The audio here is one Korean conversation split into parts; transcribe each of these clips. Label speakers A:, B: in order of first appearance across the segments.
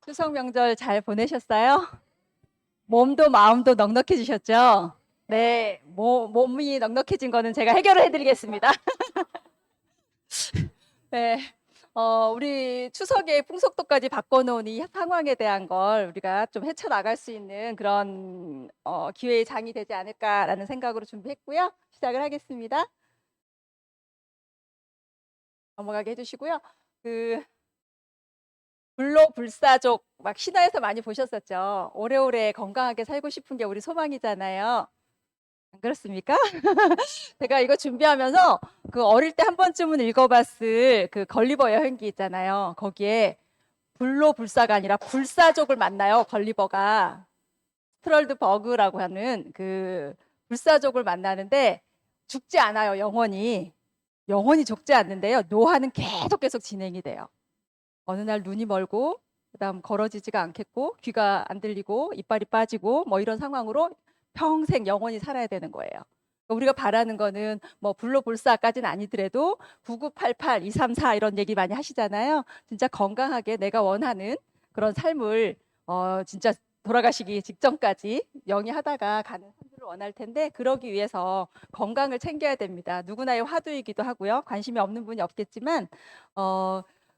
A: 추석 명절 잘 보내셨어요? 몸도 마음도 넉넉해지셨죠? 네, 몸이 넉넉해진 거는 제가 해결을 해드리겠습니다. 네, 우리 추석에 풍속도까지 바꿔놓은 이 상황에 대한 걸 우리가 좀 헤쳐나갈 수 있는 그런 기회의 장이 되지 않을까라는 생각으로 준비했고요. 시작을 하겠습니다. 넘어가게 해주시고요. 그 불로불사족 막 신화에서 많이 보셨었죠? 오래오래 건강하게 살고 싶은 게 우리 소망이잖아요. 안 그렇습니까? 제가 이거 준비하면서 그 어릴 때 한 번쯤은 읽어봤을 그 걸리버 여행기 있잖아요. 거기에 불로불사가 아니라 불사족을 만나요. 걸리버가 스트럴드 버그라고 하는 그 불사족을 만나는데 죽지 않아요. 영원히 죽지 않는데요. 노화는 계속 진행이 돼요. 어느 날 눈이 멀고 그다음 걸어지지가 않겠고 귀가 안 들리고 이빨이 빠지고 뭐 이런 상황으로 평생 영원히 살아야 되는 거예요. 우리가 바라는 거는 뭐 불로불사까지는 아니더라도 9988, 234 이런 얘기 많이 하시잖아요. 진짜 건강하게 내가 원하는 그런 삶을 진짜 돌아가시기 직전까지 영위하다가 가는 삶을 원할 텐데 그러기 위해서 건강을 챙겨야 됩니다. 누구나의 화두이기도 하고요. 관심이 없는 분이 없겠지만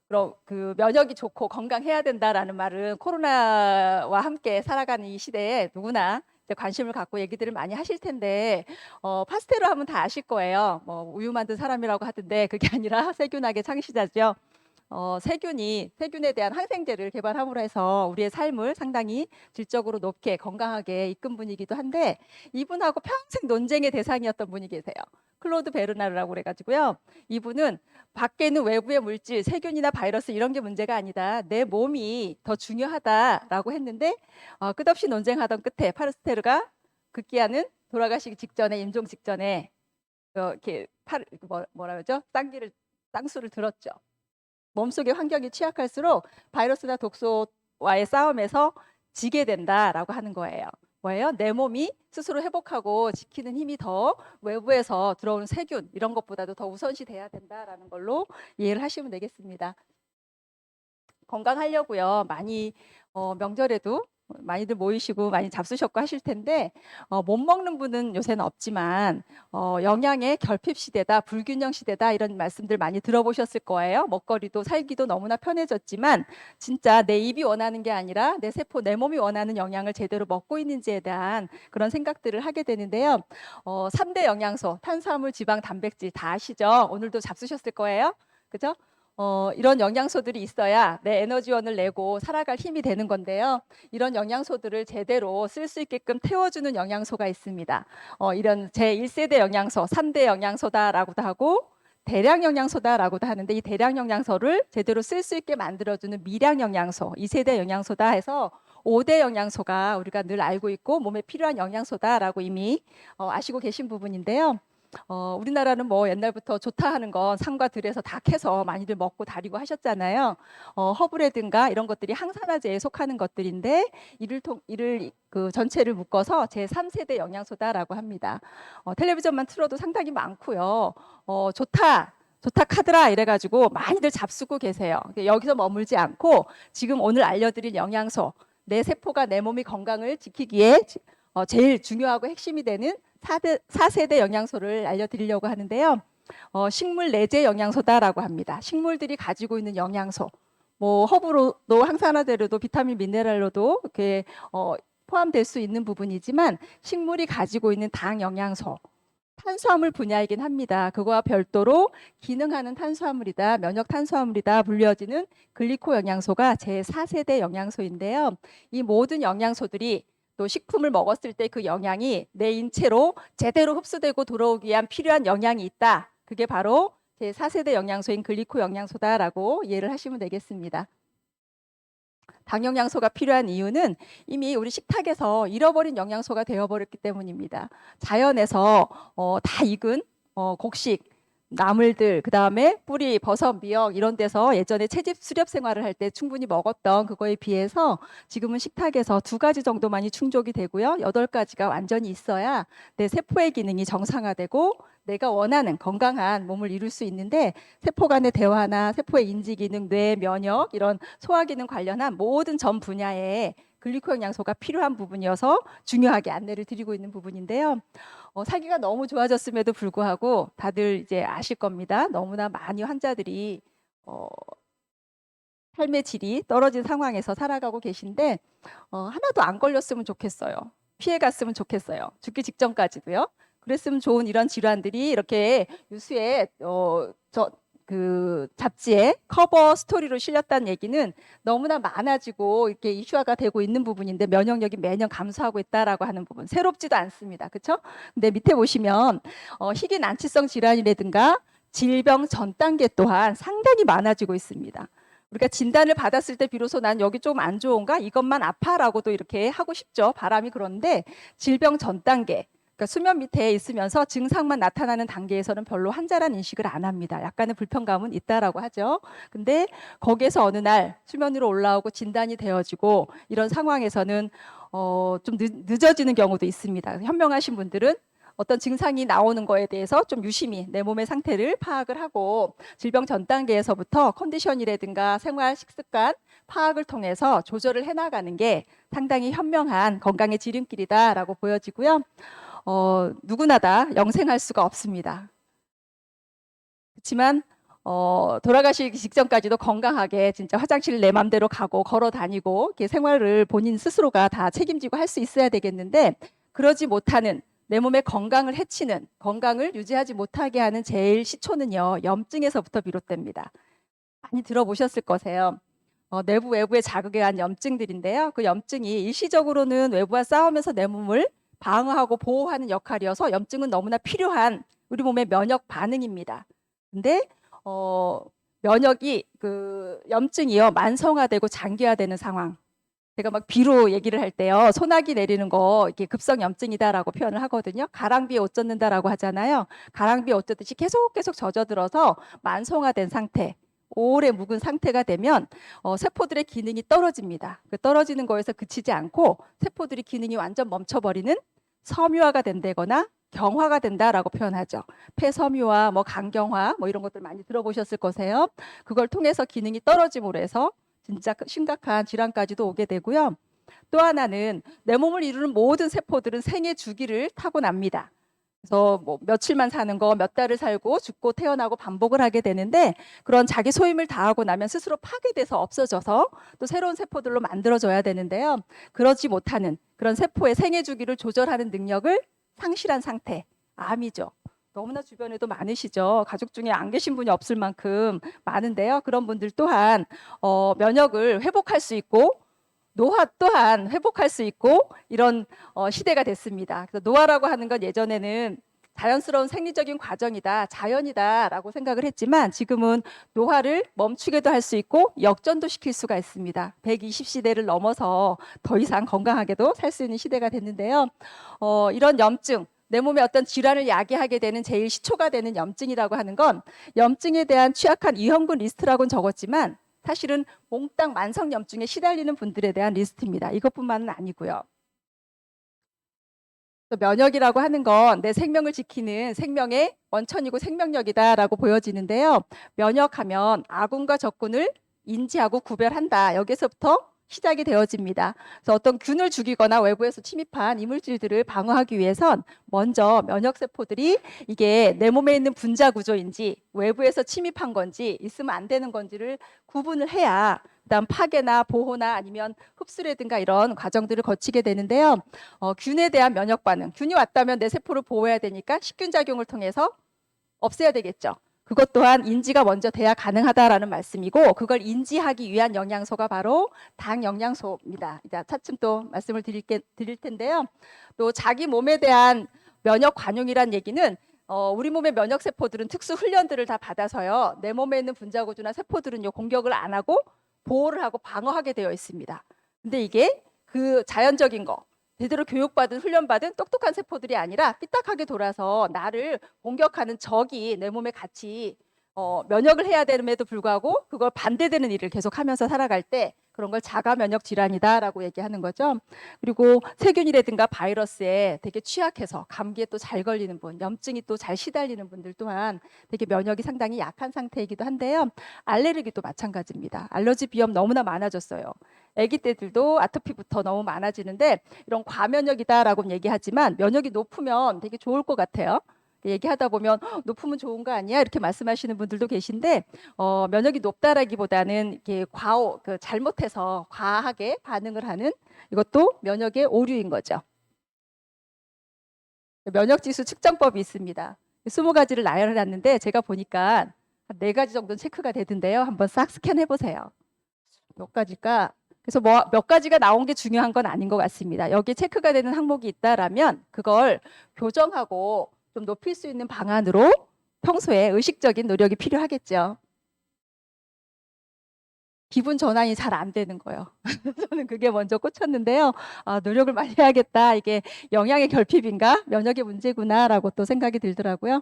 A: 그럼 그 면역이 좋고 건강해야 된다라는 말은 코로나와 함께 살아가는 이 시대에 누구나 이제 관심을 갖고 얘기들을 많이 하실 텐데 파스텔로 하면 다 아실 거예요. 뭐 우유 만든 사람이라고 하던데 그게 아니라 세균학의 창시자죠. 세균에 대한 항생제를 개발함으로 해서 우리의 삶을 상당히 질적으로 높게 건강하게 이끈 분이기도 한데 이분하고 평생 논쟁의 대상이었던 분이 계세요. 클로드 베르나르라고 그래가지고요. 이분은 밖에는 외부의 물질, 세균이나 바이러스 이런 게 문제가 아니다. 내 몸이 더 중요하다라고 했는데 끝없이 논쟁하던 끝에 파르스테르가 급기야는 돌아가시기 직전에 임종 직전에 이렇게 뭐라 그러죠? 쌍수를 들었죠. 몸속의 환경이 취약할수록 바이러스나 독소와의 싸움에서 지게 된다라고 하는 거예요. 뭐예요? 내 몸이 스스로 회복하고 지키는 힘이 더 외부에서 들어오는 세균 이런 것보다도 더 우선시 돼야 된다라는 걸로 이해를 하시면 되겠습니다. 건강하려고요. 많이 명절에도 많이들 모이시고 많이 잡수셨고 하실 텐데 못 먹는 분은 요새는 없지만 영양의 결핍 시대다, 불균형 시대다 이런 말씀들 많이 들어보셨을 거예요. 먹거리도 살기도 너무나 편해졌지만 진짜 내 입이 원하는 게 아니라 내 세포, 내 몸이 원하는 영양을 제대로 먹고 있는지에 대한 그런 생각들을 하게 되는데요. 3대 영양소, 탄수화물, 지방, 단백질 다 아시죠? 오늘도 잡수셨을 거예요. 그죠? 이런 영양소들이 있어야 내 에너지원을 내고 살아갈 힘이 되는 건데요. 이런 영양소들을 제대로 쓸 수 있게끔 태워주는 영양소가 있습니다. 이런 제1세대 영양소, 3대 영양소다라고도 하고 대량 영양소다라고도 하는데 이 대량 영양소를 제대로 쓸 수 있게 만들어주는 미량 영양소, 2세대 영양소다 해서 5대 영양소가 우리가 늘 알고 있고 몸에 필요한 영양소다라고 이미 아시고 계신 부분인데요. 우리나라는 뭐 옛날부터 좋다 하는 건 산과 들에서 다 캐서 많이들 먹고 다리고 하셨잖아요. 허브라든가 이런 것들이 항산화제에 속하는 것들인데 이를 그 전체를 묶어서 제3세대 영양소다라고 합니다. 텔레비전만 틀어도 상당히 많고요. 좋다 카드라 이래가지고 많이들 잡수고 계세요. 여기서 머물지 않고 지금 오늘 알려드릴 영양소, 내 세포가 내 몸이 건강을 지키기에 제일 중요하고 핵심이 되는 4세대 영양소를 알려드리려고 하는데요. 식물 내재 영양소다라고 합니다. 식물들이 가지고 있는 영양소, 뭐 허브로도 항산화제로도 비타민 미네랄로도 이렇게 포함될 수 있는 부분이지만 식물이 가지고 있는 당 영양소, 탄수화물 분야이긴 합니다. 그거와 별도로 기능하는 탄수화물이다, 면역 탄수화물이다 불려지는 글리코 영양소가 제4세대 영양소인데요. 이 모든 영양소들이 또 식품을 먹었을 때 그 영양이 내 인체로 제대로 흡수되고 들어오기 위한 필요한 영양이 있다. 그게 바로 제4세대 영양소인 글리코 영양소다라고 이해를 하시면 되겠습니다. 당 영양소가 필요한 이유는 이미 우리 식탁에서 잃어버린 영양소가 되어버렸기 때문입니다. 자연에서 다 익은 곡식, 나물들, 그다음에 뿌리, 버섯, 미역 이런 데서 예전에 채집 수렵 생활을 할 때 충분히 먹었던 그거에 비해서 지금은 식탁에서 2가지 정도만이 충족이 되고요. 8가지가 완전히 있어야 내 세포의 기능이 정상화되고 내가 원하는 건강한 몸을 이룰 수 있는데, 세포 간의 대화나 세포의 인지 기능, 뇌, 면역 이런 소화 기능 관련한 모든 전 분야에 글리코 영양소가 필요한 부분이어서 중요하게 안내를 드리고 있는 부분인데요. 살기가 너무 좋아졌음에도 불구하고 다들 이제 아실 겁니다. 너무나 많이 환자들이 어, 삶의 질이 떨어진 상황에서 살아가고 계신데, 하나도 안 걸렸으면 좋겠어요. 피해 갔으면 좋겠어요. 죽기 직전까지도요. 그랬으면 좋은 이런 질환들이 이렇게 유수의 그 잡지에 커버 스토리로 실렸다는 얘기는 너무나 많아지고 이렇게 이슈화가 되고 있는 부분인데, 면역력이 매년 감소하고 있다라고 하는 부분 새롭지도 않습니다. 그렇죠? 근데 밑에 보시면 희귀 난치성 질환이라든가 질병 전 단계 또한 상당히 많아지고 있습니다. 우리가 진단을 받았을 때 비로소 난 여기 좀 안 좋은가? 이것만 아파라고도 이렇게 하고 싶죠. 바람이. 그런데 질병 전 단계, 그러니까 수면 밑에 있으면서 증상만 나타나는 단계에서는 별로 환자란 인식을 안 합니다. 약간의 불편감은 있다라고 하죠. 근데 거기에서 어느 날 수면 위로 올라오고 진단이 되어지고 이런 상황에서는 좀 늦어지는 경우도 있습니다. 현명하신 분들은 어떤 증상이 나오는 거에 대해서 좀 유심히 내 몸의 상태를 파악을 하고 질병 전 단계에서부터 컨디션이라든가 생활 식습관 파악을 통해서 조절을 해나가는 게 상당히 현명한 건강의 지름길이다라고 보여지고요. 누구나 다 영생할 수가 없습니다. 그렇지만 돌아가시기 직전까지도 건강하게 진짜 화장실 내 맘대로 가고 걸어 다니고 이렇게 생활을 본인 스스로가 다 책임지고 할 수 있어야 되겠는데, 그러지 못하는 내 몸의 건강을 해치는, 건강을 유지하지 못하게 하는 제일 시초는요, 염증에서부터 비롯됩니다. 많이 들어보셨을 거세요. 내부 외부의 자극에 의한 염증들인데요. 그 염증이 일시적으로는 외부와 싸우면서 내 몸을 방어하고 보호하는 역할이어서 염증은 너무나 필요한 우리 몸의 면역 반응입니다. 근데 면역이 그 염증이요 만성화되고 장기화되는 상황. 제가 막 비로 얘기를 할 때요, 소나기 내리는 거 이게 급성 염증이다라고 표현을 하거든요. 가랑비에 옷 젖는다라고 하잖아요. 가랑비에 옷 젖듯이 계속 젖어들어서 만성화된 상태, 오래 묵은 상태가 되면 세포들의 기능이 떨어집니다. 그 떨어지는 거에서 그치지 않고 세포들이 기능이 완전 멈춰버리는 섬유화가 된다거나 경화가 된다라고 표현하죠. 폐섬유화, 뭐 간경화, 뭐 이런 것들 많이 들어보셨을 거세요. 그걸 통해서 기능이 떨어짐으로 해서 진짜 심각한 질환까지도 오게 되고요. 또 하나는 내 몸을 이루는 모든 세포들은 생애 주기를 타고납니다. 그래서 뭐 며칠만 사는 거, 몇 달을 살고 죽고 태어나고 반복을 하게 되는데, 그런 자기 소임을 다하고 나면 스스로 파괴돼서 없어져서 또 새로운 세포들로 만들어져야 되는데요. 그러지 못하는 그런 세포의 생애 주기를 조절하는 능력을 상실한 상태, 암이죠. 너무나 주변에도 많으시죠. 가족 중에 안 계신 분이 없을 만큼 많은데요. 그런 분들 또한 면역을 회복할 수 있고 노화 또한 회복할 수 있고 이런 시대가 됐습니다. 그래서 노화라고 하는 건 예전에는 자연스러운 생리적인 과정이다, 자연이다라고 생각을 했지만, 지금은 노화를 멈추게도 할 수 있고 역전도 시킬 수가 있습니다. 120시대를 넘어서 더 이상 건강하게도 살 수 있는 시대가 됐는데요. 이런 염증, 내 몸에 어떤 질환을 야기하게 되는 제일 시초가 되는 염증이라고 하는 건 염증에 대한 취약한 위험군 리스트라고는 적었지만 사실은 몽땅 만성염증에 시달리는 분들에 대한 리스트입니다. 이것뿐만은 아니고요. 면역이라고 하는 건 내 생명을 지키는 생명의 원천이고 생명력이다라고 보여지는데요. 면역하면 아군과 적군을 인지하고 구별한다. 여기서부터 시작이 되어집니다. 그래서 어떤 균을 죽이거나 외부에서 침입한 이물질들을 방어하기 위해선 먼저 면역세포들이 이게 내 몸에 있는 분자 구조인지 외부에서 침입한 건지 있으면 안 되는 건지를 구분을 해야 그다음 파괴나 보호나 아니면 흡수라든가 이런 과정들을 거치게 되는데요. 균에 대한 면역 반응, 균이 왔다면 내 세포를 보호해야 되니까 식균 작용을 통해서 없애야 되겠죠. 그것 또한 인지가 먼저 돼야 가능하다라는 말씀이고, 그걸 인지하기 위한 영양소가 바로 당 영양소입니다. 이제 차츰 또 말씀을 드릴 텐데요. 또 자기 몸에 대한 면역 관용이란 얘기는 우리 몸의 면역 세포들은 특수 훈련들을 다 받아서요, 내 몸에 있는 분자 구조나 세포들은요 공격을 안 하고 보호를 하고 방어하게 되어 있습니다. 근데 이게 그 자연적인 거, 제대로 교육받은 훈련받은 똑똑한 세포들이 아니라 삐딱하게 돌아서 나를 공격하는 적이 내 몸에 같이 면역을 해야 됨에도 불구하고 그걸 반대되는 일을 계속하면서 살아갈 때 그런 걸 자가 면역 질환이다라고 얘기하는 거죠. 그리고 세균이라든가 바이러스에 되게 취약해서 감기에 또 잘 걸리는 분, 염증이 또 잘 시달리는 분들 또한 되게 면역이 상당히 약한 상태이기도 한데요. 알레르기도 마찬가지입니다. 알러지 비염 너무나 많아졌어요. 아기 때들도 아토피부터 너무 많아지는데 이런 과면역이다라고 얘기하지만 면역이 높으면 되게 좋을 것 같아요. 얘기하다 보면 높으면 좋은 거 아니야? 이렇게 말씀하시는 분들도 계신데 면역이 높다라기보다는 이게 잘못해서 과하게 반응을 하는 이것도 면역의 오류인 거죠. 면역지수 측정법이 있습니다. 20가지를 나열해놨는데 제가 보니까 한 4가지 정도는 체크가 되던데요. 한번 싹 스캔해 보세요. 몇 가지가 그래서 뭐 몇 가지가 나온 게 중요한 건 아닌 것 같습니다. 여기에 체크가 되는 항목이 있다라면 그걸 교정하고 좀 높일 수 있는 방안으로 평소에 의식적인 노력이 필요하겠죠. 기분 전환이 잘 안 되는 거예요. 저는 그게 먼저 꽂혔는데요. 아, 노력을 많이 해야겠다. 이게 영양의 결핍인가? 면역의 문제구나라고 또 생각이 들더라고요.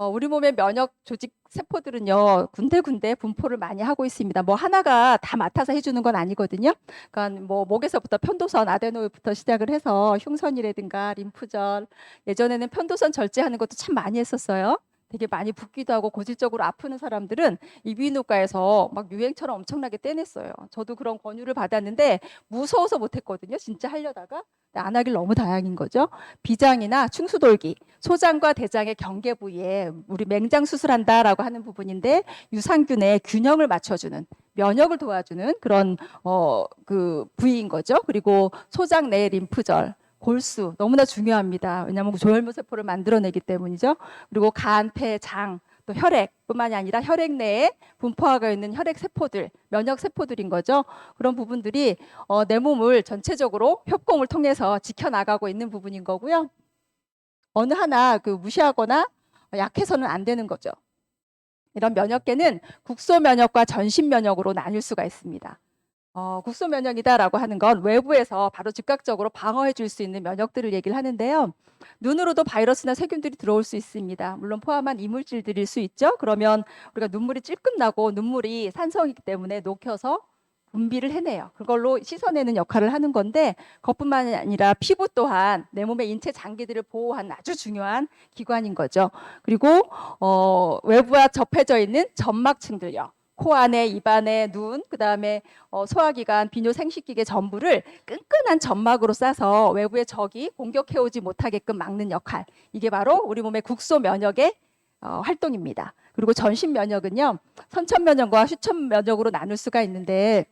A: 우리 몸의 면역 조직 세포들은요, 군데군데 분포를 많이 하고 있습니다. 뭐 하나가 다 맡아서 해주는 건 아니거든요. 그러니까 뭐 목에서부터 편도선, 아데노이드부터 시작을 해서 흉선이라든가 림프절, 예전에는 편도선 절제하는 것도 참 많이 했었어요. 되게 많이 붓기도 하고 고질적으로 아프는 사람들은 이비인후과에서 막 유행처럼 엄청나게 떼냈어요. 저도 그런 권유를 받았는데 무서워서 못했거든요. 진짜 하려다가 안 하길 너무 다행인 거죠. 비장이나 충수돌기, 소장과 대장의 경계 부위에 우리 맹장 수술한다라고 하는 부분인데 유산균의 균형을 맞춰주는 면역을 도와주는 그런 그 부위인 거죠. 그리고 소장 내 림프절, 골수 너무나 중요합니다. 왜냐하면 조혈모 세포를 만들어내기 때문이죠. 그리고 간, 폐, 장, 또 혈액뿐만이 아니라 혈액 내에 분포하고 있는 혈액 세포들, 면역 세포들인 거죠. 그런 부분들이 내 몸을 전체적으로 협공을 통해서 지켜나가고 있는 부분인 거고요. 어느 하나 무시하거나 약해서는 안 되는 거죠. 이런 면역계는 국소 면역과 전신 면역으로 나뉠 수가 있습니다. 국소 면역이다라고 하는 건 외부에서 바로 즉각적으로 방어해 줄 수 있는 면역들을 얘기를 하는데요. 눈으로도 바이러스나 세균들이 들어올 수 있습니다. 물론 포함한 이물질들일 수 있죠. 그러면 우리가 눈물이 찔끔 나고 눈물이 산성이기 때문에 녹혀서 분비를 해내요. 그걸로 씻어내는 역할을 하는 건데 그것뿐만 아니라 피부 또한 내 몸의 인체 장기들을 보호하는 아주 중요한 기관인 거죠. 그리고 외부와 접해져 있는 점막층들요. 코 안에, 입 안에, 눈, 그다음에 소화기관, 비뇨 생식기계 전부를 끈끈한 점막으로 싸서 외부의 적이 공격해오지 못하게끔 막는 역할. 이게 바로 우리 몸의 국소 면역의 활동입니다. 그리고 전신 면역은요, 선천 면역과 휴천 면역으로 나눌 수가 있는데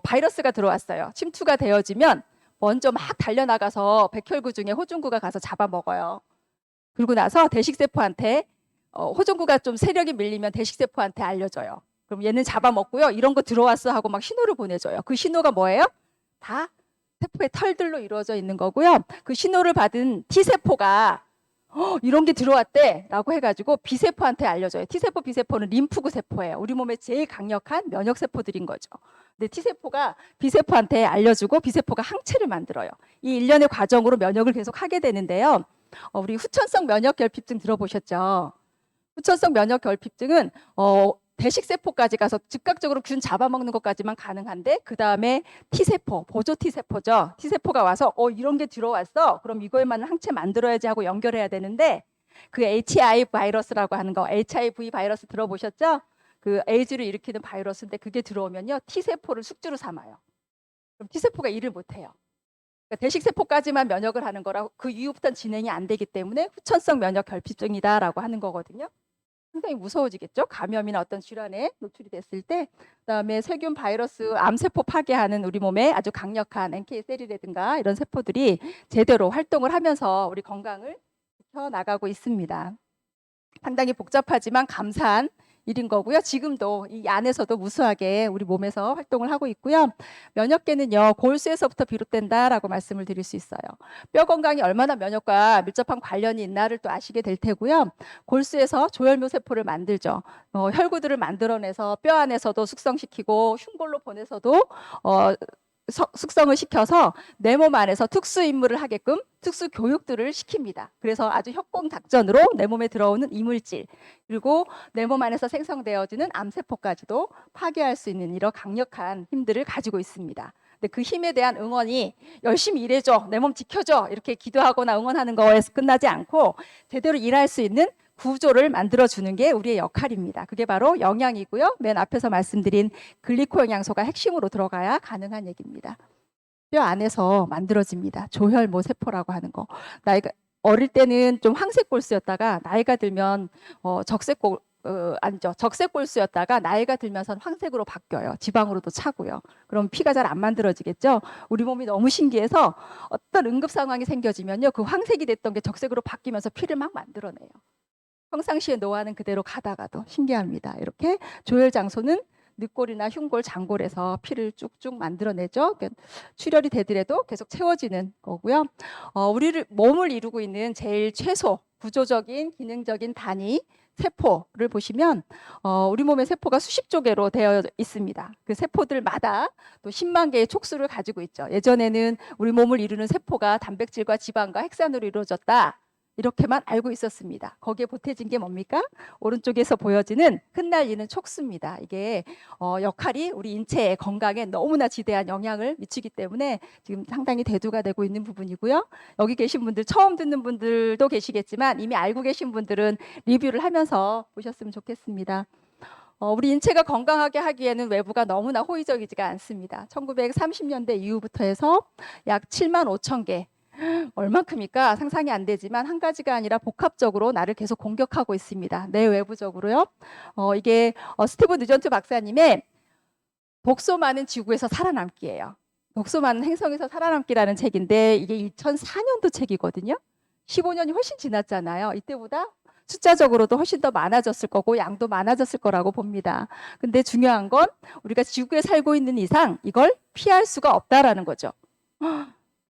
A: 바이러스가 들어왔어요. 침투가 되어지면 먼저 막 달려나가서 백혈구 중에 호중구가 가서 잡아먹어요. 그리고 나서 대식세포한테 호중구가 좀 세력이 밀리면 대식세포한테 알려줘요. 그럼 얘는 잡아먹고요. 이런 거 들어왔어 하고 막 신호를 보내줘요. 그 신호가 뭐예요? 다 세포의 털들로 이루어져 있는 거고요. 그 신호를 받은 T세포가 이런 게 들어왔대 라고 해가지고 B세포한테 알려줘요. T세포, B세포는 림프구 세포예요. 우리 몸에 제일 강력한 면역세포들인 거죠. 근데 T세포가 B세포한테 알려주고 B세포가 항체를 만들어요. 이 일련의 과정으로 면역을 계속 하게 되는데요. 우리 후천성 면역결핍증 들어보셨죠? 후천성 면역결핍증은 대식세포까지 가서 즉각적으로 균 잡아먹는 것까지만 가능한데 그 다음에 T세포, 보조 T세포죠. T세포가 와서 이런 게 들어왔어. 그럼 이거에만 항체 만들어야지 하고 연결해야 되는데 그 HIV 바이러스라고 하는 거, HIV 바이러스 들어보셨죠? 그 에이즈를 일으키는 바이러스인데 그게 들어오면요. T세포를 숙주로 삼아요. 그럼 T세포가 일을 못해요. 그러니까 대식세포까지만 면역을 하는 거라 그 이후부터는 진행이 안 되기 때문에 후천성 면역결핍증이다라고 하는 거거든요. 상당히 무서워지겠죠. 감염이나 어떤 질환에 노출이 됐을 때. 그다음에 세균, 바이러스, 암세포 파괴하는 우리 몸에 아주 강력한 NK셀이라든가 이런 세포들이 제대로 활동을 하면서 우리 건강을 지켜나가고 있습니다. 상당히 복잡하지만 감사한 일인 거고요. 지금도 이 안에서도 무수하게 우리 몸에서 활동을 하고 있고요. 면역계는요, 골수에서부터 비롯된다라고 말씀을 드릴 수 있어요. 뼈 건강이 얼마나 면역과 밀접한 관련이 있나를 또 아시게 될 테고요. 골수에서 조혈묘 세포를 만들죠. 혈구들을 만들어내서 뼈 안에서도 숙성시키고 흉골로 보내서도 숙성을 시켜서 내 몸 안에서 특수 임무를 하게끔 특수 교육들을 시킵니다. 그래서 아주 협공작전으로 내 몸에 들어오는 이물질, 그리고 내 몸 안에서 생성되어지는 암세포까지도 파괴할 수 있는 이런 강력한 힘들을 가지고 있습니다. 근데 그 힘에 대한 응원이 열심히 일해줘, 내 몸 지켜줘, 이렇게 기도하거나 응원하는 거에서 끝나지 않고 제대로 일할 수 있는 구조를 만들어주는 게 우리의 역할입니다. 그게 바로 영양이고요. 맨 앞에서 말씀드린 글리코 영양소가 핵심으로 들어가야 가능한 얘기입니다. 뼈 안에서 만들어집니다. 조혈모 세포라고 하는 거. 나이가 어릴 때는 좀 황색골수였다가 나이가 들면 아니죠. 적색골수였다가 나이가 들면서 황색으로 바뀌어요. 지방으로도 차고요. 그럼 피가 잘 안 만들어지겠죠. 우리 몸이 너무 신기해서 어떤 응급 상황이 생겨지면요, 그 황색이 됐던 게 적색으로 바뀌면서 피를 막 만들어내요. 평상시에 노화는 그대로 가다가도 신기합니다. 이렇게 조혈 장소는 늑골이나 흉골, 장골에서 피를 쭉쭉 만들어내죠. 그러니까 출혈이 되더라도 계속 채워지는 거고요. 우리를 몸을 이루고 있는 제일 최소 구조적인 기능적인 단위 세포를 보시면 우리 몸의 세포가 수십조 개로 되어 있습니다. 그 세포들마다 또 10만 개의 촉수를 가지고 있죠. 예전에는 우리 몸을 이루는 세포가 단백질과 지방과 핵산으로 이루어졌다, 이렇게만 알고 있었습니다. 거기에 보태진 게 뭡니까? 오른쪽에서 보여지는 흩날리는 촉수입니다. 이게 역할이 우리 인체의 건강에 너무나 지대한 영향을 미치기 때문에 지금 상당히 대두가 되고 있는 부분이고요. 여기 계신 분들, 처음 듣는 분들도 계시겠지만 이미 알고 계신 분들은 리뷰를 하면서 보셨으면 좋겠습니다. 우리 인체가 건강하게 하기에는 외부가 너무나 호의적이지가 않습니다. 1930년대 이후부터 해서 약 7만 5천 개, 얼만큼일까 상상이 안 되지만 한 가지가 아니라 복합적으로 나를 계속 공격하고 있습니다. 내외부적으로요. 이게 스티브 누전트 박사님의 독소 많은 지구에서 살아남기예요. 독소 많은 행성에서 살아남기라는 책인데 이게 2004년도 책이거든요. 15년이 훨씬 지났잖아요. 이때보다 숫자적으로도 훨씬 더 많아졌을 거고 양도 많아졌을 거라고 봅니다. 근데 중요한 건 우리가 지구에 살고 있는 이상 이걸 피할 수가 없다라는 거죠.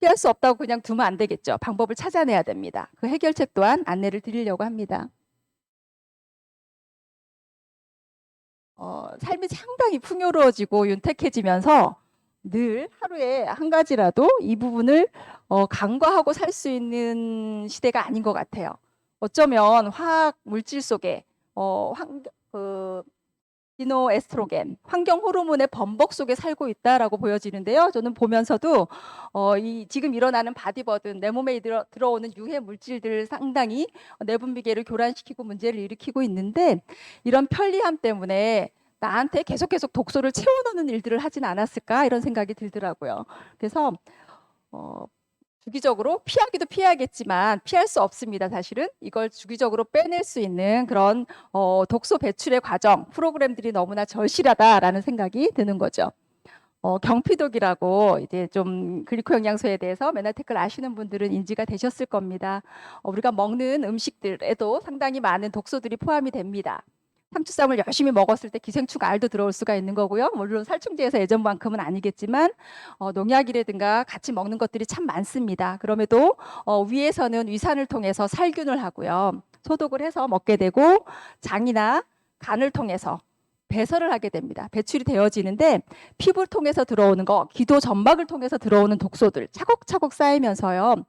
A: 피할 수 없다고 그냥 두면 안 되겠죠. 방법을 찾아내야 됩니다. 그 해결책 또한 안내를 드리려고 합니다. 삶이 상당히 풍요로워지고 윤택해지면서 늘 하루에 한 가지라도 이 부분을 간과하고 살 수 있는 시대가 아닌 것 같아요. 어쩌면 화학 물질 속에 디노에스트로겐, 환경 호르몬의 범벅 속에 살고 있다라고 보여지는데요. 저는 보면서도 이 지금 일어나는 바디버든, 내 몸에 들어오는 유해 물질들을 상당히 내분비계를 교란시키고 문제를 일으키고 있는데 이런 편리함 때문에 나한테 계속 독소를 채워넣는 일들을 하진 않았을까, 이런 생각이 들더라고요. 그래서 주기적으로 피하기도 피해야겠지만 피할 수 없습니다. 사실은 이걸 주기적으로 빼낼 수 있는 그런 독소 배출의 과정, 프로그램들이 너무나 절실하다라는 생각이 드는 거죠. 경피독이라고 이제 좀 글리코 영양소에 대해서 메나테크를 아시는 분들은 인지가 되셨을 겁니다. 우리가 먹는 음식들에도 상당히 많은 독소들이 포함이 됩니다. 상추쌈을 열심히 먹었을 때 기생충 알도 들어올 수가 있는 거고요. 물론 살충제에서 예전만큼은 아니겠지만 농약이라든가 같이 먹는 것들이 참 많습니다. 그럼에도 위에서는 위산을 통해서 살균을 하고요. 소독을 해서 먹게 되고 장이나 간을 통해서 배설을 하게 됩니다. 배출이 되어지는데 피부를 통해서 들어오는 거, 기도 점막을 통해서 들어오는 독소들 차곡차곡 쌓이면서요.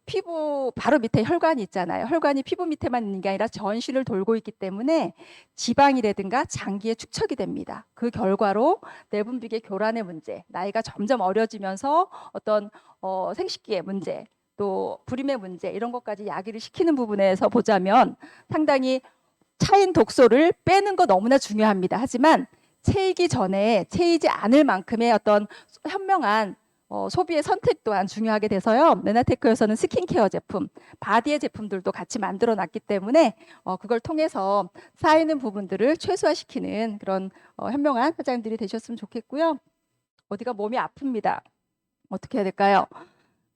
A: 피부 바로 밑에 혈관이 있잖아요. 혈관이 피부 밑에만 있는 게 아니라 전신을 돌고 있기 때문에 지방이라든가 장기에 축적이 됩니다. 그 결과로 내분비계 교란의 문제, 나이가 점점 어려지면서 어떤 생식기의 문제, 또 불임의 문제, 이런 것까지 야기를 시키는 부분에서 보자면 상당히 차인 독소를 빼는 거 너무나 중요합니다. 하지만 채이기 전에 채이지 않을 만큼의 어떤 현명한 소비의 선택 또한 중요하게 돼서요. 메나테크에서는 스킨케어 제품, 바디의 제품들도 같이 만들어 놨기 때문에 그걸 통해서 쌓이는 부분들을 최소화시키는 그런 현명한 화장들이 되셨으면 좋겠고요. 어디가 몸이 아픕니다. 어떻게 해야 될까요?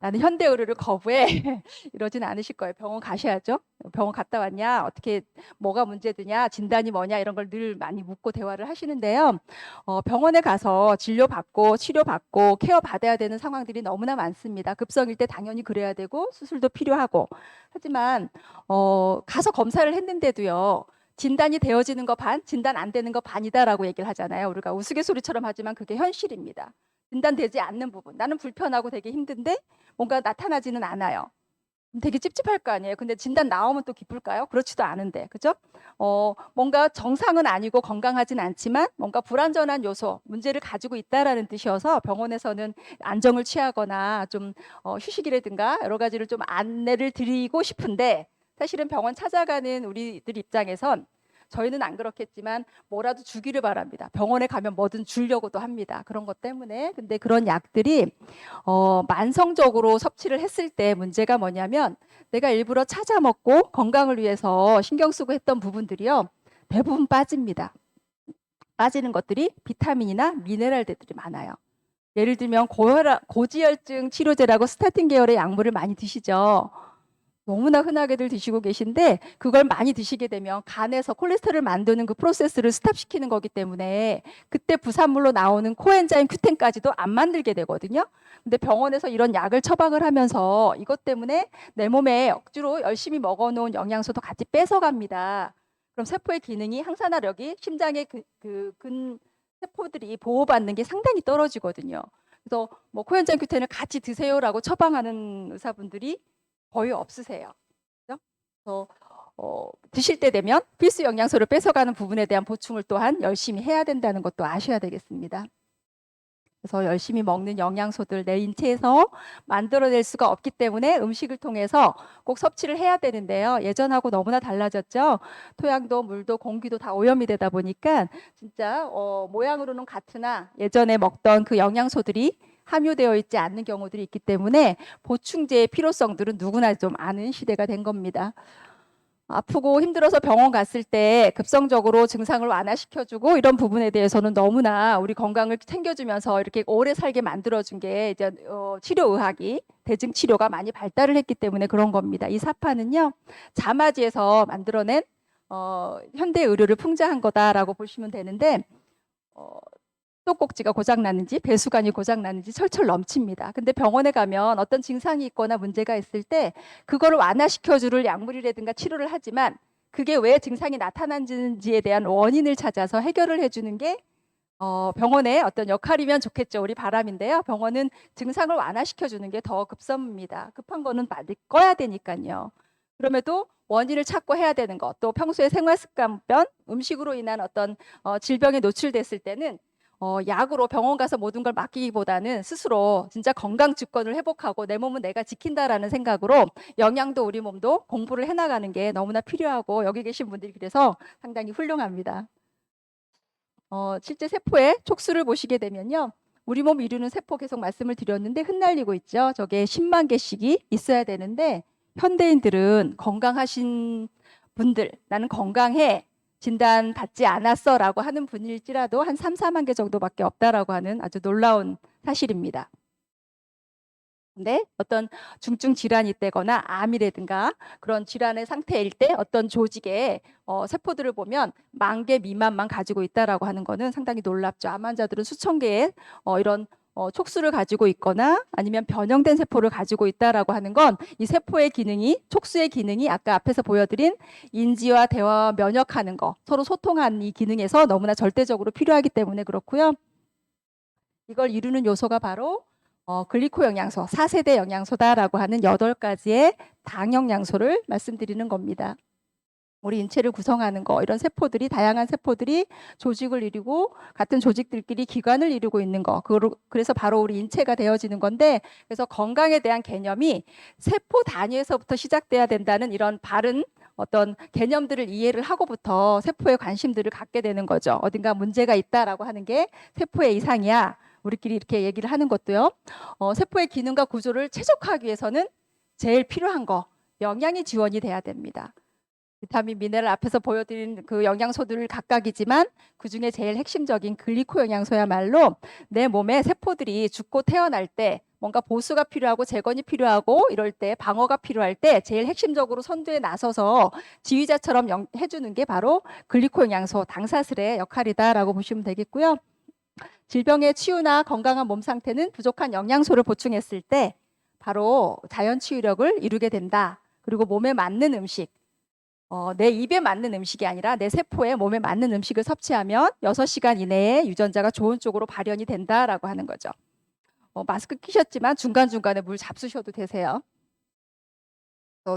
A: 나는 현대 의료를 거부해. 이러진 않으실 거예요. 병원 가셔야죠. 병원 갔다 왔냐? 어떻게 뭐가 문제드냐? 진단이 뭐냐? 이런 걸 늘 많이 묻고 대화를 하시는데요. 병원에 가서 진료받고 치료받고 케어 받아야 되는 상황들이 너무나 많습니다. 급성일 때 당연히 그래야 되고 수술도 필요하고. 하지만 가서 검사를 했는데도요. 진단이 되어지는 거 반, 진단 안 되는 거 반이다라고 얘기를 하잖아요. 우리가 우스갯소리처럼 하지만 그게 현실입니다. 진단되지 않는 부분. 나는 불편하고 되게 힘든데 뭔가 나타나지는 않아요. 되게 찝찝할 거 아니에요. 근데 진단 나오면 또 기쁠까요? 그렇지도 않은데, 그죠? 뭔가 정상은 아니고 건강하진 않지만 뭔가 불완전한 요소, 문제를 가지고 있다라는 뜻이어서 병원에서는 안정을 취하거나 좀 휴식이라든가 여러 가지를 좀 안내를 드리고 싶은데 사실은 병원 찾아가는 우리들 입장에선 저희는 안 그렇겠지만 뭐라도 주기를 바랍니다. 병원에 가면 뭐든 주려고도 합니다. 그런 것 때문에. 근데 그런 약들이 만성적으로 섭취를 했을 때 문제가 뭐냐면 내가 일부러 찾아 먹고 건강을 위해서 신경 쓰고 했던 부분들이요. 대부분 빠집니다. 빠지는 것들이 비타민이나 미네랄들이 많아요. 예를 들면 고지혈증 치료제라고 스타틴 계열의 약물을 많이 드시죠. 너무나 흔하게들 드시고 계신데 그걸 많이 드시게 되면 간에서 콜레스테롤을 만드는 그 프로세스를 스탑시키는 거기 때문에 그때 부산물로 나오는 코엔자임 Q10까지도 안 만들게 되거든요. 근데 병원에서 이런 약을 처방을 하면서 이것 때문에 내 몸에 억지로 열심히 먹어놓은 영양소도 같이 뺏어갑니다. 그럼 세포의 기능이 항산화력이 심장의 근 세포들이 보호받는 게 상당히 떨어지거든요. 그래서 뭐 코엔자임 Q10을 같이 드세요라고 처방하는 의사분들이 거의 없으세요. 그죠? 그래서 드실 때 되면 필수 영양소를 뺏어가는 부분에 대한 보충을 또한 열심히 해야 된다는 것도 아셔야 되겠습니다. 그래서 열심히 먹는 영양소들 내 인체에서 만들어낼 수가 없기 때문에 음식을 통해서 꼭 섭취를 해야 되는데요. 예전하고 너무나 달라졌죠. 토양도 물도 공기도 다 오염이 되다 보니까 진짜 모양으로는 같으나 예전에 먹던 그 영양소들이 함유되어 있지 않는 경우들이 있기 때문에 보충제의 필요성들은 누구나 좀 아는 시대가 된 겁니다. 아프고 힘들어서 병원 갔을 때 급성적으로 증상을 완화시켜주고 이런 부분에 대해서는 너무나 우리 건강을 챙겨주면서 이렇게 오래 살게 만들어준 게 이제 치료의학이 대증 치료가 많이 발달을 했기 때문에 그런 겁니다. 이 사파는요 자마지에서 만들어낸 현대 의료를 풍자한 거다라고 보시면 되는데 수도꼭지가 고장났는지 배수관이 고장났는지 철철 넘칩니다. 근데 병원에 가면 어떤 증상이 있거나 문제가 있을 때 그거를 완화시켜줄 약물이라든가 치료를 하지만 그게 왜 증상이 나타난지에 대한 원인을 찾아서 해결을 해주는 게 병원의 어떤 역할이면 좋겠죠. 우리 바람인데요. 병원은 증상을 완화시켜주는 게 더 급선무입니다. 급한 거는 빨리 꺼야 되니까요. 그럼에도 원인을 찾고 해야 되는 것, 또 평소에 생활습관변, 음식으로 인한 어떤 질병에 노출됐을 때는 약으로 병원 가서 모든 걸 맡기기보다는 스스로 진짜 건강 주권을 회복하고 내 몸은 내가 지킨다라는 생각으로 영양도 우리 몸도 공부를 해나가는 게 너무나 필요하고 여기 계신 분들이 그래서 상당히 훌륭합니다. 실제 세포의 촉수를 보시게 되면요. 우리 몸 이루는 세포 계속 말씀을 드렸는데 흩날리고 있죠. 저게 10만 개씩이 있어야 되는데 현대인들은 건강하신 분들 나는 건강해 진단 받지 않았어 라고 하는 분일지라도 한 3, 4만 개 정도밖에 없다라고 하는 아주 놀라운 사실입니다. 근데 어떤 중증 질환이 있다거나 암이라든가 그런 질환의 상태일 때 어떤 조직의 세포들을 보면 10,000개 미만만 가지고 있다라고 하는 거는 상당히 놀랍죠. 암 환자들은 수천 개의 이런 촉수를 가지고 있거나 아니면 변형된 세포를 가지고 있다라고 하는 건 이 세포의 기능이 촉수의 기능이 아까 앞에서 보여드린 인지와 대화와 면역하는 거 서로 소통하는 이 기능에서 너무나 절대적으로 필요하기 때문에 그렇고요. 이걸 이루는 요소가 바로 글리코 영양소, 4세대 영양소다라고 하는 8가지의 당 영양소를 말씀드리는 겁니다. 우리 인체를 구성하는 거 이런 세포들이 다양한 세포들이 조직을 이루고 같은 조직들끼리 기관을 이루고 있는 거 그래서 바로 우리 인체가 되어지는 건데 그래서 건강에 대한 개념이 세포 단위에서부터 시작돼야 된다는 이런 바른 어떤 개념들을 이해를 하고부터 세포에 관심들을 갖게 되는 거죠. 어딘가 문제가 있다라고 하는 게 세포의 이상이야. 우리끼리 이렇게 얘기를 하는 것도요. 세포의 기능과 구조를 최적화하기 위해서는 제일 필요한 거 영양이 지원이 돼야 됩니다. 비타민, 미네랄 앞에서 보여드린 그 영양소들 각각이지만 그중에 제일 핵심적인 글리코 영양소야말로 내 몸에 세포들이 죽고 태어날 때 뭔가 보수가 필요하고 재건이 필요하고 이럴 때 방어가 필요할 때 제일 핵심적으로 선두에 나서서 지휘자처럼 해주는 게 바로 글리코 영양소 당사슬의 역할이다라고 보시면 되겠고요. 질병의 치유나 건강한 몸 상태는 부족한 영양소를 보충했을 때 바로 자연 치유력을 이루게 된다. 그리고 몸에 맞는 음식, 내 입에 맞는 음식이 아니라 내 세포에 몸에 맞는 음식을 섭취하면 6시간 이내에 유전자가 좋은 쪽으로 발현이 된다라고 하는 거죠. 마스크 끼셨지만 중간중간에 물 잡수셔도 되세요.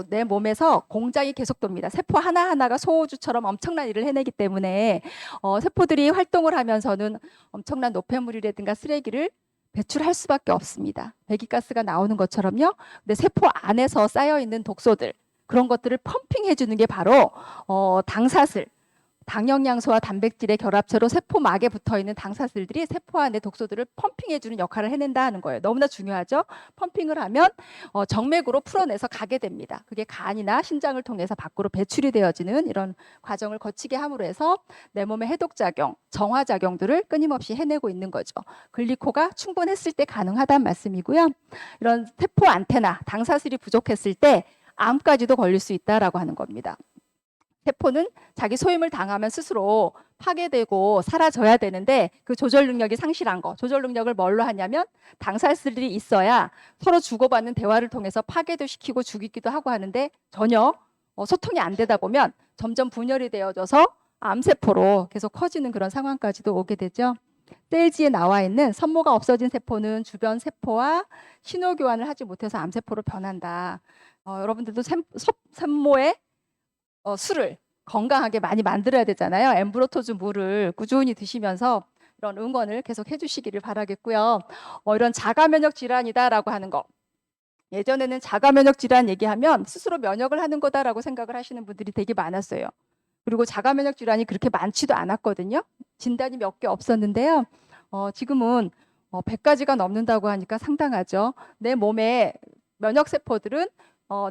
A: 내 몸에서 공장이 계속 돕니다. 세포 하나하나가 소호주처럼 엄청난 일을 해내기 때문에 세포들이 활동을 하면서는 엄청난 노폐물이라든가 쓰레기를 배출할 수밖에 없습니다. 배기가스가 나오는 것처럼요. 근데 세포 안에서 쌓여있는 독소들, 그런 것들을 펌핑해 주는 게 바로 당사슬, 당영양소와 단백질의 결합체로 세포막에 붙어있는 당사슬들이 세포 안에 독소들을 펌핑해주는 역할을 해낸다 하는 거예요. 너무나 중요하죠. 펌핑을 하면 정맥으로 풀어내서 가게 됩니다. 그게 간이나 신장을 통해서 밖으로 배출이 되어지는 이런 과정을 거치게 함으로 해서 내 몸의 해독작용, 정화작용들을 끊임없이 해내고 있는 거죠. 글리코가 충분했을 때 가능하다는 말씀이고요. 이런 세포 안테나, 당사슬이 부족했을 때 암까지도 걸릴 수 있다라고 하는 겁니다. 세포는 자기 소임을 당하면 스스로 파괴되고 사라져야 되는데 그 조절 능력이 상실한 거. 조절 능력을 뭘로 하냐면 당사슬들이 있어야 서로 주고받는 대화를 통해서 파괴도 시키고 죽이기도 하고 하는데 전혀 소통이 안 되다 보면 점점 분열이 되어져서 암세포로 계속 커지는 그런 상황까지도 오게 되죠. 셀지에 나와 있는 선모가 없어진 세포는 주변 세포와 신호 교환을 하지 못해서 암세포로 변한다. 여러분들도 산모의 술을 건강하게 많이 만들어야 되잖아요. 엠브로토즈 물을 꾸준히 드시면서 이런 응원을 계속 해주시기를 바라겠고요. 이런 자가면역 질환이다라고 하는 거. 예전에는 자가면역 질환 얘기하면 스스로 면역을 하는 거다라고 생각을 하시는 분들이 되게 많았어요. 그리고 자가면역 질환이 그렇게 많지도 않았거든요. 진단이 몇 개 없었는데요. 지금은 100가지가 넘는다고 하니까 상당하죠. 내 몸의 면역세포들은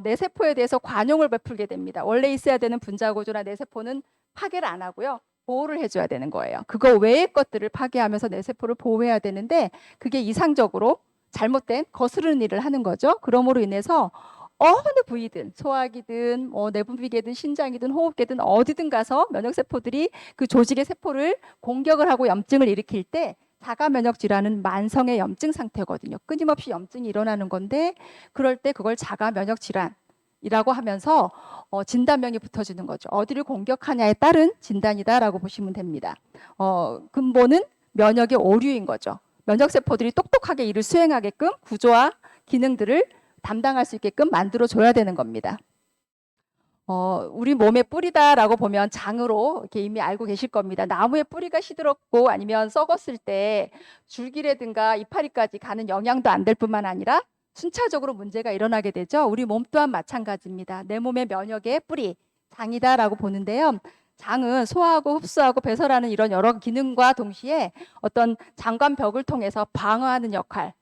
A: 내 세포에 대해서 관용을 베풀게 됩니다. 원래 있어야 되는 분자구조나 내 세포는 파괴를 안 하고요. 보호를 해줘야 되는 거예요. 그거 외의 것들을 파괴하면서 내 세포를 보호해야 되는데 그게 이상적으로 잘못된 거스르는 일을 하는 거죠. 그러므로 인해서 어느 부위든 소화기든 내분비계든 신장이든 호흡계든 어디든 가서 면역세포들이 그 조직의 세포를 공격을 하고 염증을 일으킬 때 자가면역 질환은 만성의 염증 상태거든요. 끊임없이 염증이 일어나는 건데 그럴 때 그걸 자가면역 질환이라고 하면서 진단명이 붙어지는 거죠. 어디를 공격하냐에 따른 진단이다라고 보시면 됩니다. 근본은 면역의 오류인 거죠. 면역세포들이 똑똑하게 일을 수행하게끔 구조와 기능들을 담당할 수 있게끔 만들어줘야 되는 겁니다. 우리 몸의 뿌리다라고 보면 장으로 이렇게 이미 알고 계실 겁니다. 나무의 뿌리가 시들었고 아니면 썩었을 때 줄기라든가 이파리까지 가는 영양도 안 될 뿐만 아니라 순차적으로 문제가 일어나게 되죠. 우리 몸 또한 마찬가지입니다. 내 몸의 면역의 뿌리, 장이다라고 보는데요. 장은 소화하고 흡수하고 배설하는 이런 여러 기능과 동시에 어떤 장관벽을 통해서 방어하는 역할,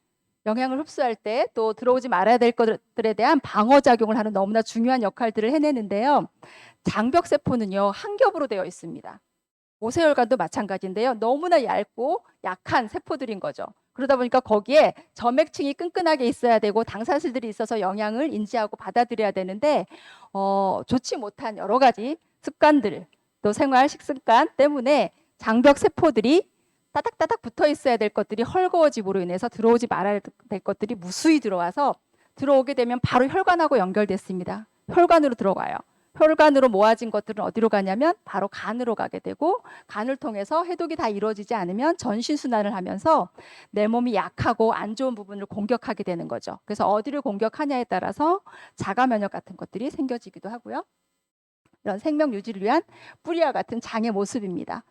A: 영양을 흡수할 때 또 들어오지 말아야 될 것들에 대한 방어작용을 하는 너무나 중요한 역할들을 해내는데요. 장벽세포는요, 한 겹으로 되어 있습니다. 모세혈관도 마찬가지인데요. 너무나 얇고 약한 세포들인 거죠. 그러다 보니까 거기에 점액층이 끈끈하게 있어야 되고 당사슬들이 있어서 영양을 인지하고 받아들여야 되는데 좋지 못한 여러 가지 습관들, 또 생활 식습관 때문에 장벽 세포들이 따닥따닥 붙어 있어야 될 것들이 헐거워짐으로 인해서 들어오지 말아야 될 것들이 무수히 들어와서 들어오게 되면 바로 혈관하고 연결됐습니다. 혈관으로 들어가요. 혈관으로 모아진 것들은 어디로 가냐면 바로 간으로 가게 되고 간을 통해서 해독이 다 이루어지지 않으면 전신순환을 하면서 내 몸이 약하고 안 좋은 부분을 공격하게 되는 거죠. 그래서 어디를 공격하냐에 따라서 자가면역 같은 것들이 생겨지기도 하고요. 이런 생명 유지를 위한 뿌리와 같은 장의 모습입니다.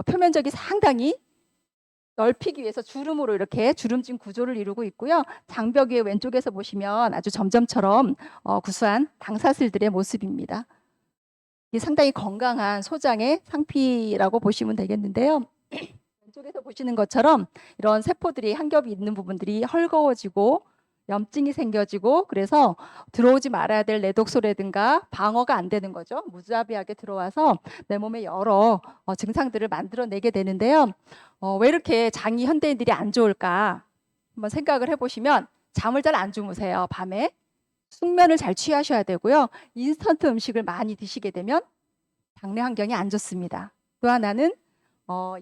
A: 표면적이 상당히 넓히기 위해서 주름으로 이렇게 주름진 구조를 이루고 있고요. 장벽 위에 왼쪽에서 보시면 아주 점점처럼 구수한 당사슬들의 모습입니다. 이 상당히 건강한 소장의 상피라고 보시면 되겠는데요. 왼쪽에서 보시는 것처럼 이런 세포들이 한 겹이 있는 부분들이 헐거워지고 염증이 생겨지고 그래서 들어오지 말아야 될 내독소라든가 방어가 안 되는 거죠. 무자비하게 들어와서 내 몸에 여러 증상들을 만들어내게 되는데요. 왜 이렇게 장이 현대인들이 안 좋을까 한번 생각을 해보시면 잠을 잘 안 주무세요. 밤에 숙면을 잘 취하셔야 되고요. 인스턴트 음식을 많이 드시게 되면 장내 환경이 안 좋습니다. 또 하나는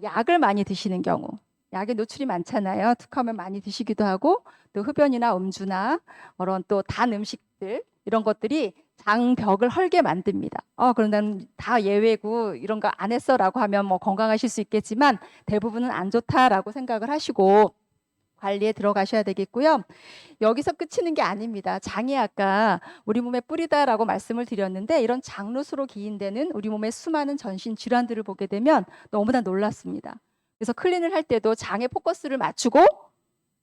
A: 약을 많이 드시는 경우, 약에 노출이 많잖아요. 툭하면 많이 드시기도 하고 또 흡연이나 음주나 그런 또 단 음식들 이런 것들이 장벽을 헐게 만듭니다. 그런데 다 예외고 이런 거 안 했어라고 하면 뭐 건강하실 수 있겠지만 대부분은 안 좋다라고 생각을 하시고 관리에 들어가셔야 되겠고요. 여기서 끝이는 게 아닙니다. 장이 아까 우리 몸의 뿌리다라고 말씀을 드렸는데 이런 장루수로 기인되는 우리 몸의 수많은 전신 질환들을 보게 되면 너무나 놀랍습니다. 그래서 클린을 할 때도 장에 포커스를 맞추고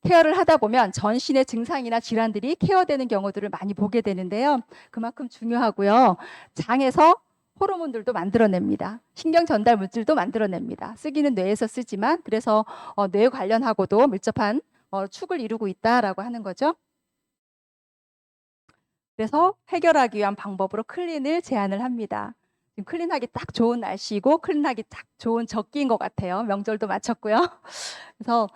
A: 케어를 하다 보면 전신의 증상이나 질환들이 케어되는 경우들을 많이 보게 되는데요. 그만큼 중요하고요. 장에서 호르몬들도 만들어냅니다. 신경 전달 물질도 만들어냅니다. 쓰기는 뇌에서 쓰지만 그래서 뇌 관련하고도 밀접한 축을 이루고 있다라고 하는 거죠. 그래서 해결하기 위한 방법으로 클린을 제안을 합니다. 지금 클린하기 딱 좋은 날씨이고 클린하기 딱 좋은 적기인 것 같아요. 명절도 마쳤고요. 그래서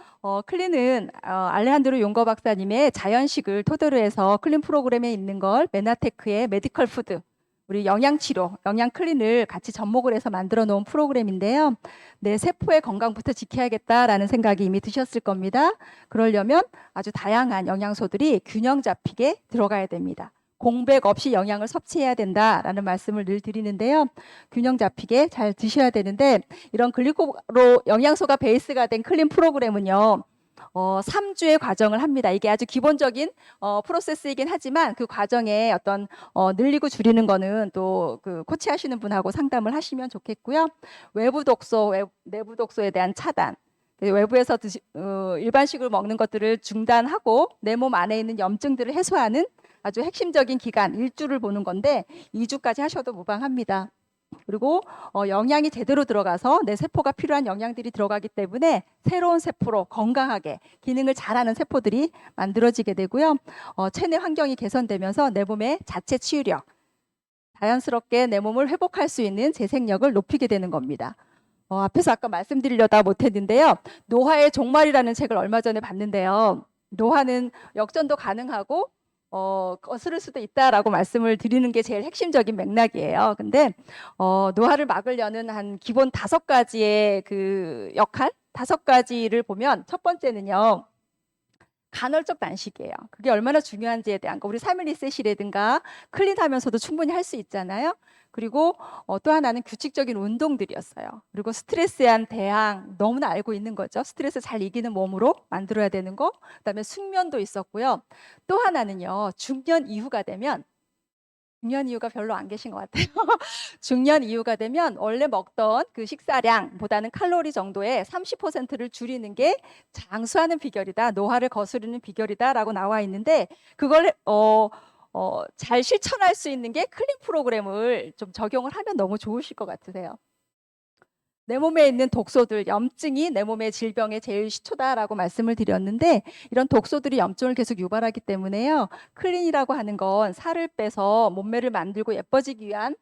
A: 클린은 알레한드로 용거 박사님의 자연식을 토대로 해서 클린 프로그램에 있는 걸 메나테크의 메디컬 푸드, 우리 영양치료, 영양 클린을 같이 접목을 해서 만들어 놓은 프로그램인데요. 내 세포의 건강부터 지켜야겠다라는 생각이 이미 드셨을 겁니다. 그러려면 아주 다양한 영양소들이 균형 잡히게 들어가야 됩니다. 공백 없이 영양을 섭취해야 된다라는 말씀을 늘 드리는데요. 균형 잡히게 잘 드셔야 되는데 이런 글리코로 영양소가 베이스가 된 클린 프로그램은요. 3주의 과정을 합니다. 이게 아주 기본적인 프로세스이긴 하지만 그 과정에 어떤 늘리고 줄이는 거는 또 그 코치하시는 분하고 상담을 하시면 좋겠고요. 외부 독소, 내부 독소에 대한 차단, 외부에서 일반식으로 먹는 것들을 중단하고 내 몸 안에 있는 염증들을 해소하는 아주 핵심적인 기간 1주를 보는 건데 2주까지 하셔도 무방합니다. 그리고 영양이 제대로 들어가서 내 세포가 필요한 영양들이 들어가기 때문에 새로운 세포로 건강하게 기능을 잘하는 세포들이 만들어지게 되고요. 체내 환경이 개선되면서 내 몸의 자체 치유력, 자연스럽게 내 몸을 회복할 수 있는 재생력을 높이게 되는 겁니다. 앞에서 아까 말씀드리려다 못했는데요. 노화의 종말이라는 책을 얼마 전에 봤는데요. 노화는 역전도 가능하고 거스를 수도 있다라고 말씀을 드리는 게 제일 핵심적인 맥락이에요. 근데 노화를 막으려는 한 기본 5가지의 그 역할, 5가지를 보면 첫 번째는요. 간헐적 단식이에요. 그게 얼마나 중요한지에 대한 거. 우리 3일 리셋이라든가 클린하면서도 충분히 할 수 있잖아요. 그리고 또 하나는 규칙적인 운동들이었어요. 그리고 스트레스에 대한 대항 너무나 알고 있는 거죠. 스트레스 잘 이기는 몸으로 만들어야 되는 거. 그다음에 숙면도 있었고요. 또 하나는요. 중년 이후가 되면 중년 이후가 별로 안 계신 것 같아요. 중년 이후가 되면 원래 먹던 그 식사량보다는 칼로리 정도의 30%를 줄이는 게 장수하는 비결이다. 노화를 거스르는 비결이다라고 나와 있는데 그걸 잘 실천할 수 있는 게 클린 프로그램을 좀 적용을 하면 너무 좋으실 것 같으세요. 내 몸에 있는 독소들, 염증이 내 몸의 질병의 제일 시초다라고 말씀을 드렸는데 이런 독소들이 염증을 계속 유발하기 때문에요. 클린이라고 하는 건 살을 빼서 몸매를 만들고 예뻐지기 위한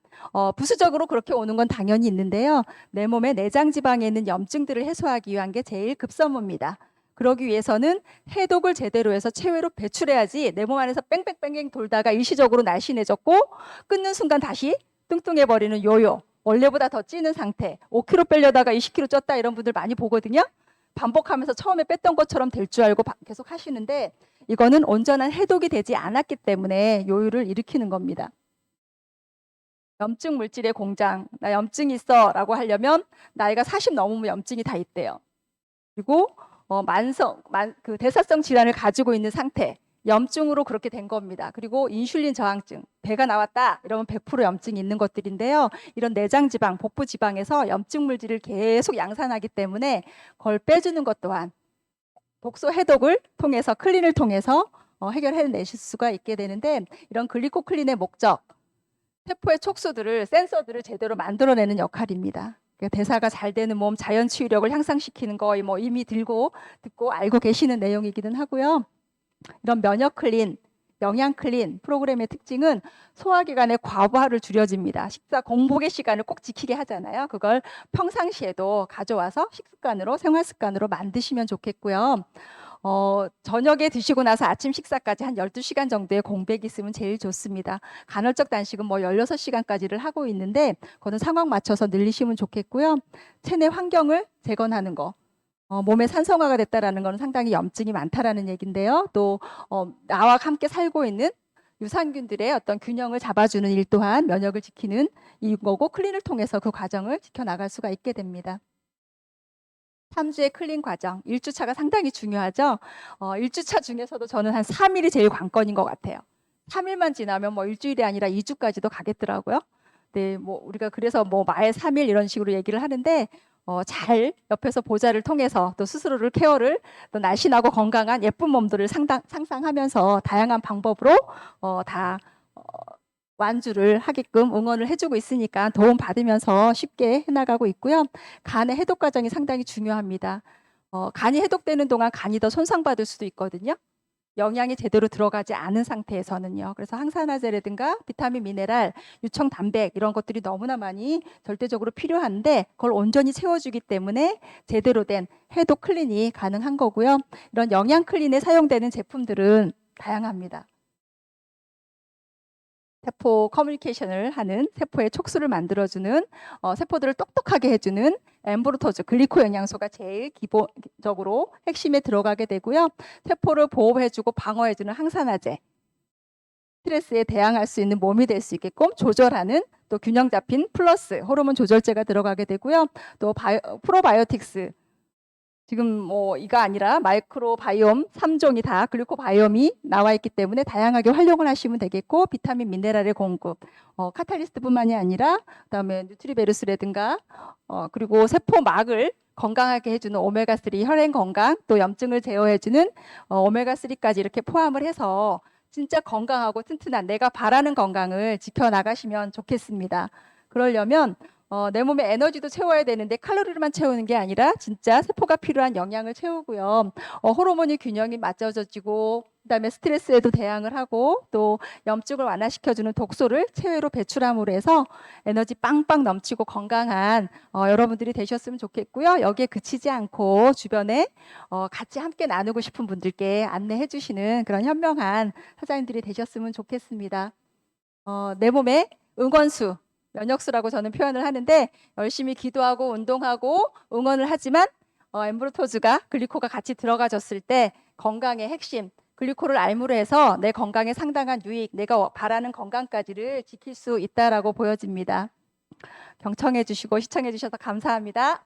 A: 부수적으로 그렇게 오는 건 당연히 있는데요. 내 몸의 내장 지방에 있는 염증들을 해소하기 위한 게 제일 급선무입니다. 그러기 위해서는 해독을 제대로 해서 체외로 배출해야지 내 몸 안에서 뺑뺑뺑뺑 돌다가 일시적으로 날씬해졌고 끊는 순간 다시 뚱뚱해버리는 요요. 원래보다 더 찌는 상태, 5kg 빼려다가 20kg 쪘다 이런 분들 많이 보거든요. 반복하면서 처음에 뺐던 것처럼 될 줄 알고 계속 하시는데 이거는 온전한 해독이 되지 않았기 때문에 요요를 일으키는 겁니다. 염증 물질의 공장, 나 염증 있어 라고 하려면 나이가 40 넘으면 염증이 다 있대요. 그리고 그 대사성 질환을 가지고 있는 상태, 염증으로 그렇게 된 겁니다. 그리고 인슐린 저항증, 배가 나왔다 이러면 100% 염증이 있는 것들인데요. 이런 내장 지방, 복부 지방에서 염증 물질을 계속 양산하기 때문에 그걸 빼주는 것 또한 독소 해독을 통해서 클린을 통해서 해결해내실 수가 있게 되는데 이런 글리코클린의 목적, 세포의 촉수들을 센서들을 제대로 만들어내는 역할입니다. 대사가 잘 되는 몸, 자연 치유력을 향상시키는 거 뭐 이미 듣고 알고 계시는 내용이기는 하고요. 이런 면역 클린, 영양 클린 프로그램의 특징은 소화기관의 과부하를 줄여줍니다. 식사 공복의 시간을 꼭 지키게 하잖아요. 그걸 평상시에도 가져와서 식습관으로 생활 습관으로 만드시면 좋겠고요. 저녁에 드시고 나서 아침 식사까지 한 12시간 정도의 공백이 있으면 제일 좋습니다. 간헐적 단식은 뭐 16시간까지를 하고 있는데 그거는 상황 맞춰서 늘리시면 좋겠고요. 체내 환경을 재건하는 거. 몸의 산성화가 됐다라는 것은 상당히 염증이 많다라는 얘기인데요. 또 나와 함께 살고 있는 유산균들의 어떤 균형을 잡아주는 일 또한 면역을 지키는 이거고 클린을 통해서 그 과정을 지켜나갈 수가 있게 됩니다. 3주의 클린 과정, 1주차가 상당히 중요하죠. 1주차 중에서도 저는 한 3일이 제일 관건인 것 같아요. 3일만 지나면 뭐 일주일이 아니라 2주까지도 가겠더라고요. 네, 뭐 우리가 그래서 뭐 마의 3일 이런 식으로 얘기를 하는데 잘 옆에서 보좌를 통해서 또 스스로를 케어를 또 날씬하고 건강한 예쁜 몸들을 상상하면서 다양한 방법으로 다 완주를 하게끔 응원을 해주고 있으니까 도움 받으면서 쉽게 해나가고 있고요. 간의 해독 과정이 상당히 중요합니다. 간이 해독되는 동안 간이 더 손상받을 수도 있거든요. 영양이 제대로 들어가지 않은 상태에서는요. 그래서 항산화제라든가 비타민, 미네랄, 유청, 단백 이런 것들이 너무나 많이 절대적으로 필요한데 그걸 온전히 채워주기 때문에 제대로 된 해독 클린이 가능한 거고요. 이런 영양 클린에 사용되는 제품들은 다양합니다. 세포 커뮤니케이션을 하는 세포의 촉수를 만들어주는 세포들을 똑똑하게 해주는 엠브로토즈 글리코 영양소가 제일 기본적으로 핵심에 들어가게 되고요. 세포를 보호해주고 방어해주는 항산화제, 스트레스에 대항할 수 있는 몸이 될 수 있게끔 조절하는 또 균형 잡힌 플러스 호르몬 조절제가 들어가게 되고요. 또 프로바이오틱스 지금 뭐 이가 아니라 마이크로바이옴 3종이 다 글루코바이옴이 나와 있기 때문에 다양하게 활용을 하시면 되겠고 비타민 미네랄의 공급 카탈리스트뿐만이 아니라 그다음에 뉴트리베르스라든가 그리고 세포막을 건강하게 해주는 오메가3 혈행 건강 또 염증을 제어해주는 오메가3까지 이렇게 포함을 해서 진짜 건강하고 튼튼한 내가 바라는 건강을 지켜나가시면 좋겠습니다. 그러려면 내 몸에 에너지도 채워야 되는데 칼로리만 채우는 게 아니라 진짜 세포가 필요한 영양을 채우고요. 호르몬이 균형이 맞춰지고 그다음에 스트레스에도 대항을 하고 또 염증을 완화시켜주는 독소를 체외로 배출함으로 해서 에너지 빵빵 넘치고 건강한 여러분들이 되셨으면 좋겠고요. 여기에 그치지 않고 주변에 같이 함께 나누고 싶은 분들께 안내해 주시는 그런 현명한 사장님들이 되셨으면 좋겠습니다. 내 몸에 응원수 면역수라고 저는 표현을 하는데 열심히 기도하고 운동하고 응원을 하지만 엠브로토즈가 글리코가 같이 들어가졌을 때 건강의 핵심 글리코를 알무로 해서 내 건강에 상당한 유익 내가 바라는 건강까지를 지킬 수 있다라고 보여집니다. 경청해 주시고 시청해 주셔서 감사합니다.